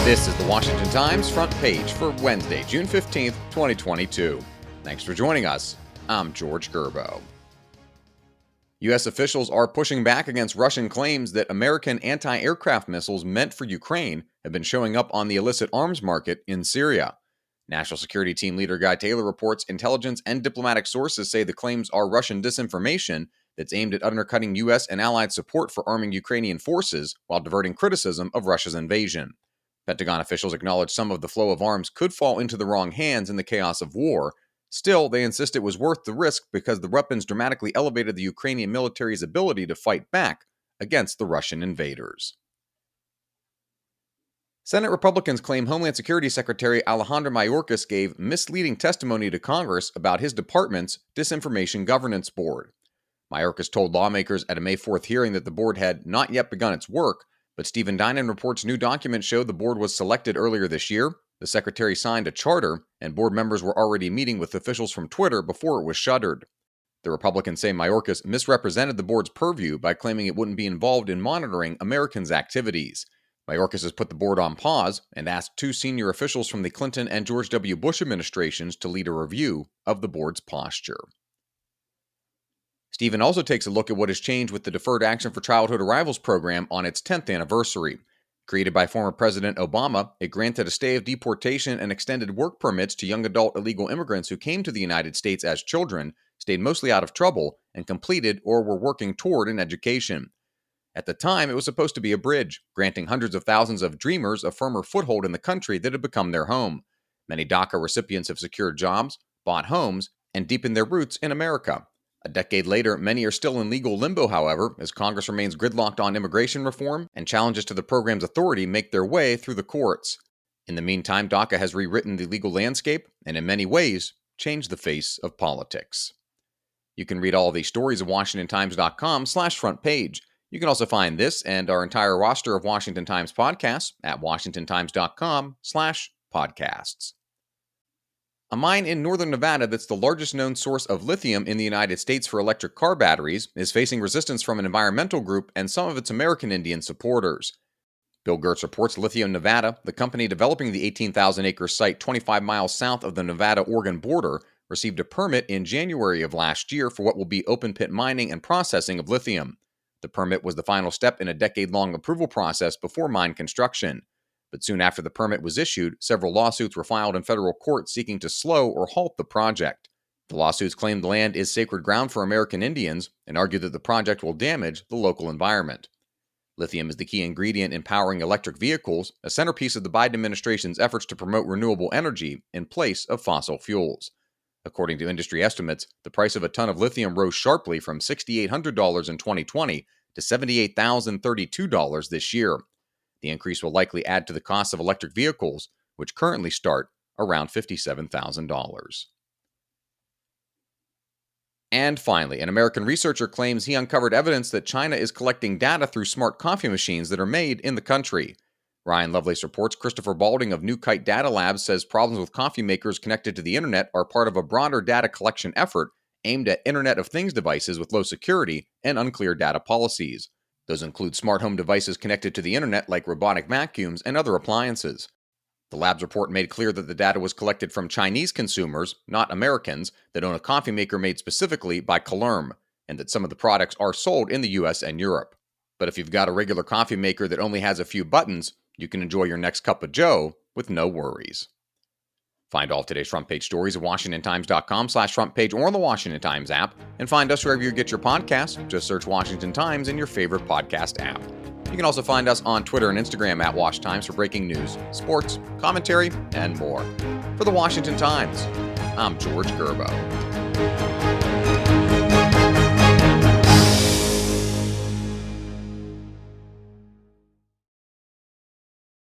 This is the Washington Times front page for Wednesday, June 15th, 2022. Thanks for joining us. I'm George Gerbo. U.S. officials are pushing back against Russian claims that American anti-aircraft missiles meant for Ukraine have been showing up on the illicit arms market in Syria. National Security Team leader Guy Taylor reports intelligence and diplomatic sources say the claims are Russian disinformation that's aimed at undercutting U.S. and allied support for arming Ukrainian forces while diverting criticism of Russia's invasion. Pentagon officials acknowledge some of the flow of arms could fall into the wrong hands in the chaos of war. Still, they insist it was worth the risk because the weapons dramatically elevated the Ukrainian military's ability to fight back against the Russian invaders. Senate Republicans claim Homeland Security Secretary Alejandro Mayorkas gave misleading testimony to Congress about his department's Disinformation Governance Board. Mayorkas told lawmakers at a May 4th hearing that the board had not yet begun its work, but Stephen Dinan reports new documents show the board was selected earlier this year. The secretary signed a charter, and board members were already meeting with officials from Twitter before it was shuttered. The Republicans say Mayorkas misrepresented the board's purview by claiming it wouldn't be involved in monitoring Americans' activities. Mayorkas has put the board on pause and asked two senior officials from the Clinton and George W. Bush administrations to lead a review of the board's posture. Stephen also takes a look at what has changed with the Deferred Action for Childhood Arrivals program on its 10th anniversary. Created by former President Obama, it granted a stay of deportation and extended work permits to young adult illegal immigrants who came to the United States as children, stayed mostly out of trouble, and completed or were working toward an education. At the time, it was supposed to be a bridge, granting hundreds of thousands of dreamers a firmer foothold in the country that had become their home. Many DACA recipients have secured jobs, bought homes, and deepened their roots in America. A decade later, many are still in legal limbo, however, as Congress remains gridlocked on immigration reform and challenges to the program's authority make their way through the courts. In the meantime, DACA has rewritten the legal landscape and in many ways changed the face of politics. You can read all of these stories at WashingtonTimes.com/front page. You can also find this and our entire roster of Washington Times podcasts at WashingtonTimes.com/podcasts. A mine in northern Nevada that's the largest known source of lithium in the United States for electric car batteries is facing resistance from an environmental group and some of its American Indian supporters. Bill Gertz reports Lithium Nevada, the company developing the 18,000-acre site 25 miles south of the Nevada-Oregon border, received a permit in January of last year for what will be open-pit mining and processing of lithium. The permit was the final step in a decade-long approval process before mine construction. But soon after the permit was issued, several lawsuits were filed in federal court seeking to slow or halt the project. The lawsuits claim the land is sacred ground for American Indians and argue that the project will damage the local environment. Lithium is the key ingredient in powering electric vehicles, a centerpiece of the Biden administration's efforts to promote renewable energy in place of fossil fuels. According to industry estimates, the price of a ton of lithium rose sharply from $6,800 in 2020 to $78,032 this year. The increase will likely add to the cost of electric vehicles, which currently start around $57,000. And finally, an American researcher claims he uncovered evidence that China is collecting data through smart coffee machines that are made in the country. Ryan Lovelace reports Christopher Balding of New Kite Data Labs says problems with coffee makers connected to the internet are part of a broader data collection effort aimed at Internet of Things devices with low security and unclear data policies. Those include smart home devices connected to the internet like robotic vacuums and other appliances. The lab's report made clear that the data was collected from Chinese consumers, not Americans, that own a coffee maker made specifically by Kalerm, and that some of the products are sold in the US and Europe. But if you've got a regular coffee maker that only has a few buttons, you can enjoy your next cup of joe with no worries. Find all today's front page stories at WashingtonTimes.com/front page or on the Washington Times app, and find us wherever you get your podcasts. Just search Washington Times in your favorite podcast app. You can also find us on Twitter and Instagram at Wash Times for breaking news, sports, commentary, and more. For the Washington Times, I'm George Gerbo.